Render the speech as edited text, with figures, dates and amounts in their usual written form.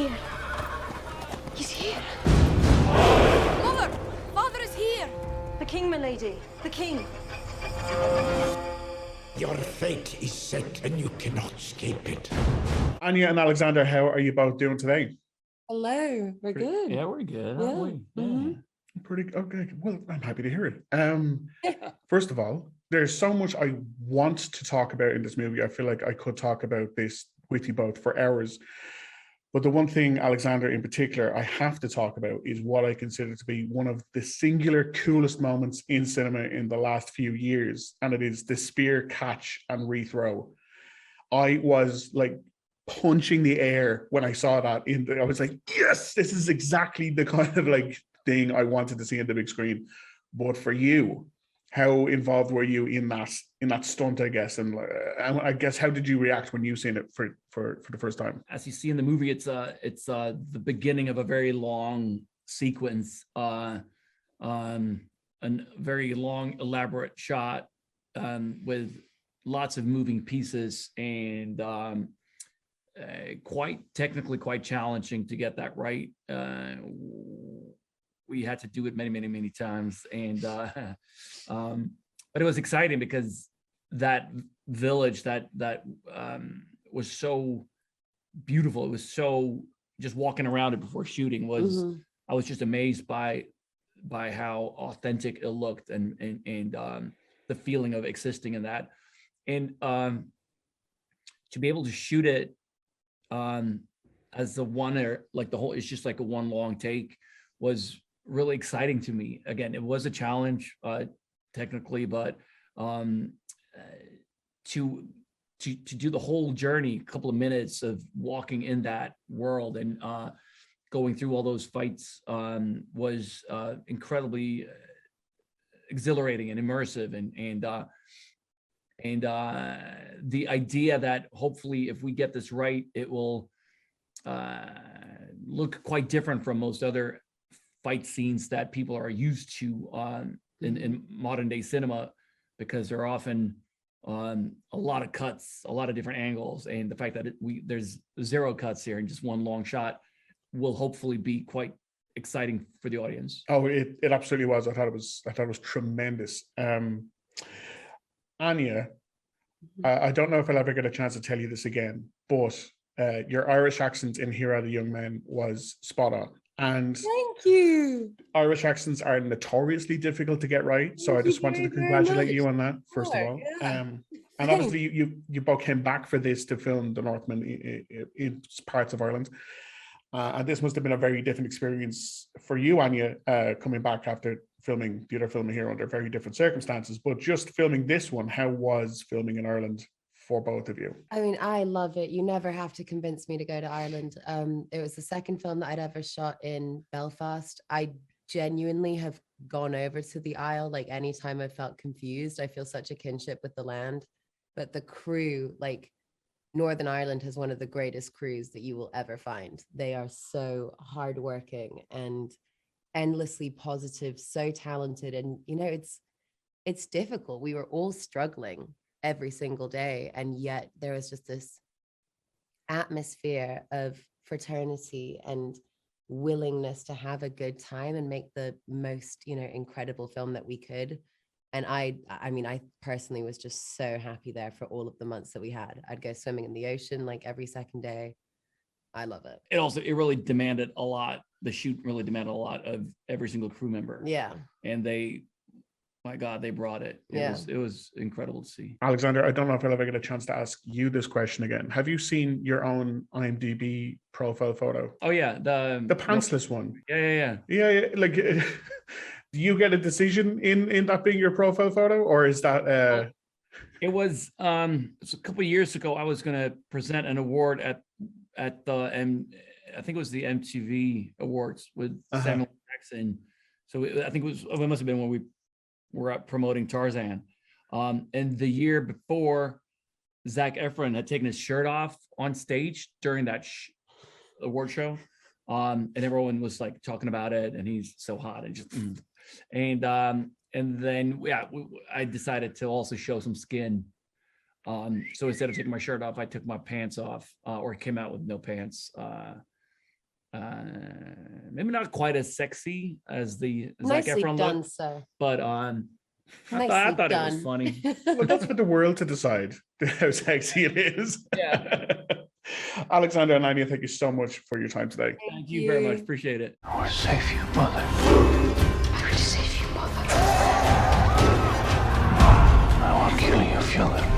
here. He's here. Mother! Father is here! The king, milady. The king. Your fate is set and you cannot escape it. Anya and Alexander, how are you both doing today? Hello, we're good. Yeah, we're good. Yeah. Aren't we? Yeah. Mm-hmm. Pretty okay. Well, I'm happy to hear it. First of all, there's so much I want to talk about in this movie. I feel like I could talk about this with you both for hours. But the one thing, Alexander, in particular, I have to talk about is what I consider to be one of the singular coolest moments in cinema in the last few years, and it is the spear catch and rethrow. I was like punching the air when I saw that. I was like, yes, this is exactly the kind of like thing I wanted to see on the big screen. But for you, how involved were you in that stunt, I guess, and I guess how did you react when you seen it for the first time? As you see in the movie, it's the beginning of a very long sequence, a very long, elaborate shot with lots of moving pieces and quite technically quite challenging to get that right. We had to do it many times, and but it was exciting because that village that was so beautiful. It was so, just walking around it before shooting was I was just amazed by how authentic it looked and the feeling of existing in that, and to be able to shoot it as the one, or like the whole, it's just like a one long take, was really exciting to me. Again, it was a challenge technically, but to do the whole journey, a couple of minutes of walking in that world and going through all those fights was incredibly exhilarating and immersive, and the idea that hopefully if we get this right, it will look quite different from most other fight scenes that people are used to in modern day cinema, because they're often a lot of cuts, a lot of different angles, and the fact that there's zero cuts here and just one long shot will hopefully be quite exciting for the audience. Oh, it absolutely was. I thought it was tremendous. Anya, I don't know if I'll ever get a chance to tell you this again, but your Irish accent in Here Are the Young Men was spot on. And thank you. Irish accents are notoriously difficult to get right, so I just wanted to congratulate you on that, first of all. Yeah. And obviously, you both came back for this to film the Northman in parts of Ireland, and this must have been a very different experience for you, Anya, coming back after filming the other film here under very different circumstances. But just filming this one, how was filming in Ireland for both of you? I mean, I love it. You never have to convince me to go to Ireland. It was the second film that I'd ever shot in Belfast. I genuinely have gone over to the Isle, like anytime I felt confused. I feel such a kinship with the land. But the crew, like Northern Ireland has one of the greatest crews that you will ever find. They are so hardworking and endlessly positive, so talented. And, you know, it's difficult. We were all struggling every single day, and yet there was just this atmosphere of fraternity and willingness to have a good time and make the most, you know, incredible film that we could. And I mean, I personally was just so happy there for all of the months that we had. I'd go swimming in the ocean like every second day. I love it. It really demanded a lot. The shoot really demanded a lot of every single crew member. Yeah. And my God, they brought it. It was incredible to see. Alexander, I don't know if I'll ever get a chance to ask you this question again. Have you seen your own IMDb profile photo? Oh yeah, the pantsless one. Yeah. Like, do you get a decision in that being your profile photo, or is that? It was it's a couple of years ago. I was going to present an award at the I think it was the MTV Awards with Samuel Jackson. So I think it must have been when we were out promoting Tarzan. And the year before, Zac Efron had taken his shirt off on stage during that award show. And everyone was like talking about it, and he's so hot and just, and then I decided to also show some skin. So instead of taking my shirt off, I took my pants off, or came out with no pants. maybe not quite as sexy as the Zac Nicely Efron done, look, sir. but I Nicely thought it done. was funny. Well, that's for the world to decide how sexy it is. Yeah. Alexander and Anya, thank you so much for your time today. Thank you very much. Appreciate it. I will save you, mother. I will save you, Mother. I will kill you if you let me.